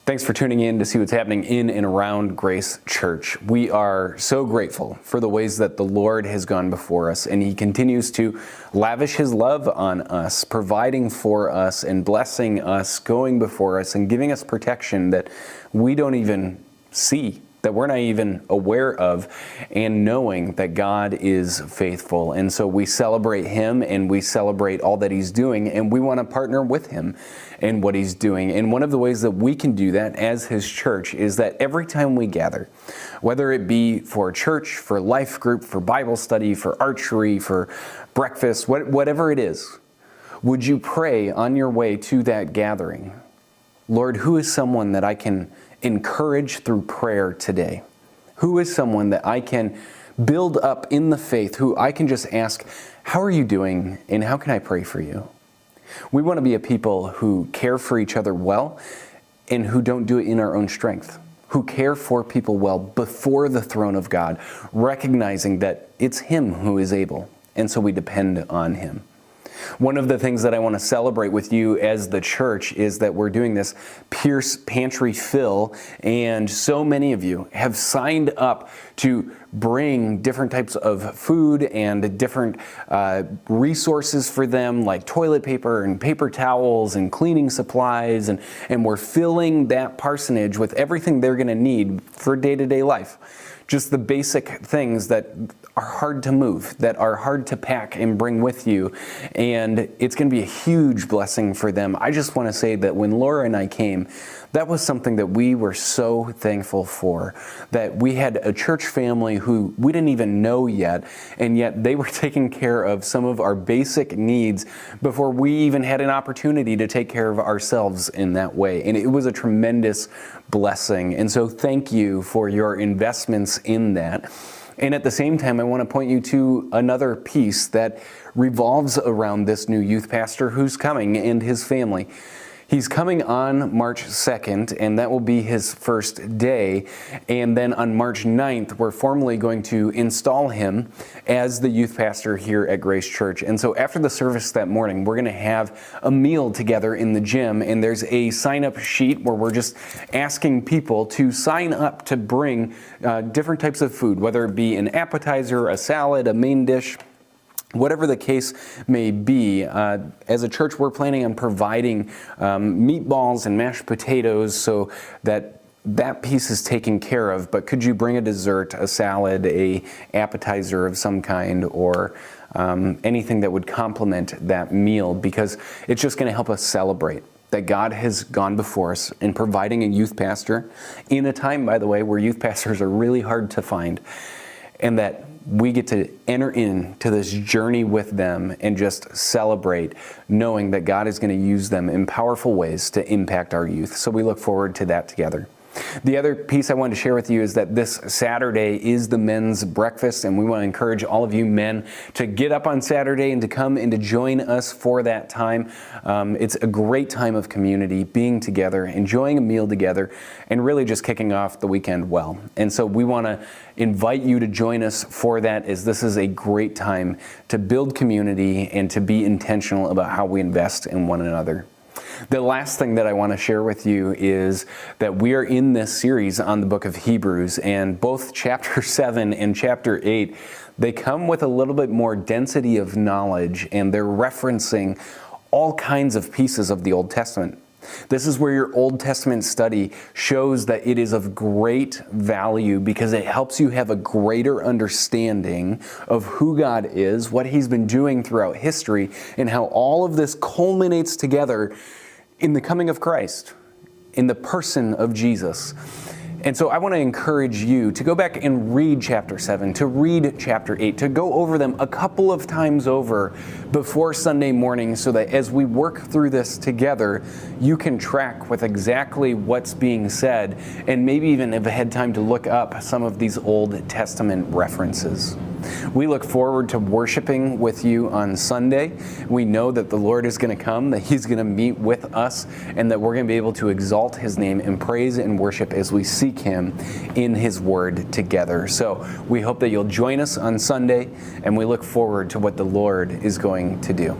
Thanks for tuning in to see what's happening in and around Grace Church. We are so grateful for the ways that the Lord has gone before us, and He continues to lavish His love on us, providing for us and blessing us, going before us and giving us protection that we don't even see, that we're not even aware of, and knowing that God is faithful. And so we celebrate Him and we celebrate all that He's doing, and we want to partner with Him in what He's doing. And one of the ways that we can do that as His church is that every time we gather, whether it be for church, for life group, for Bible study, for archery, for breakfast, whatever it is, would you pray on your way to that gathering, Lord, who is someone that I can encourage through prayer today? Who is someone that I can build up in the faith, who I can just ask, how are you doing and how can I pray for you? We want to be a people who care for each other well and who don't do it in our own strength, who care for people well before the throne of God, recognizing that it's Him who is able, and so we depend on Him. One of the things that I want to celebrate with you as the church is that we're doing this Pierce Pantry Fill, and so many of you have signed up to bring different types of food and different resources for them, like toilet paper and paper towels and cleaning supplies, and we're filling that parsonage with everything they're going to need for day-to-day life. Just the basic things that are hard to move, that are hard to pack and bring with you. And it's going to be a huge blessing for them. I just want to say that when Laura and I came, that was something that we were so thankful for, that we had a church family who we didn't even know yet, and yet they were taking care of some of our basic needs before we even had an opportunity to take care of ourselves in that way. And it was a tremendous blessing. And so thank you for your investments in that. And at the same time, I want to point you to another piece that revolves around this new youth pastor who's coming and his family. He's coming on March 2nd, and that will be his first day. And then on March 9th, we're formally going to install him as the youth pastor here at Grace Church. And so after the service that morning, we're going to have a meal together in the gym, and there's a sign-up sheet where we're just asking people to sign up to bring different types of food, whether it be an appetizer, a salad, a main dish, whatever the case may be. As a church, we're planning on providing meatballs and mashed potatoes so that piece is taken care of. But could you bring a dessert, a salad, a appetizer of some kind, or anything that would complement that meal? Because it's just going to help us celebrate that God has gone before us in providing a youth pastor in a time, by the way, where youth pastors are really hard to find, and that we get to enter into this journey with them and just celebrate, knowing that God is going to use them in powerful ways to impact our youth. So we look forward to that together. The other piece I wanted to share with you is that this Saturday is the men's breakfast, and we want to encourage all of you men to get up on Saturday and to come and to join us for that time. It's a great time of community, being together, enjoying a meal together, and really just kicking off the weekend well. And so we want to invite you to join us for that, as this is a great time to build community and to be intentional about how we invest in one another. The last thing that I want to share with you is that we are in this series on the book of Hebrews, and both chapter 7 and chapter 8, they come with a little bit more density of knowledge, and they're referencing all kinds of pieces of the Old Testament. This is where your Old Testament study shows that it is of great value because it helps you have a greater understanding of who God is, what He's been doing throughout history, and how all of this culminates together in the coming of Christ, in the person of Jesus. And so I want to encourage you to go back and read chapter 7, to read chapter 8, to go over them a couple of times over before Sunday morning, so that as we work through this together, you can track with exactly what's being said, and maybe even have had time to look up some of these Old Testament references. We look forward to worshiping with you on Sunday. We know that the Lord is going to come, that He's going to meet with us, and that we're going to be able to exalt His name in praise and worship as we seek Him in His Word together. So we hope that you'll join us on Sunday, and we look forward to what the Lord is going to do.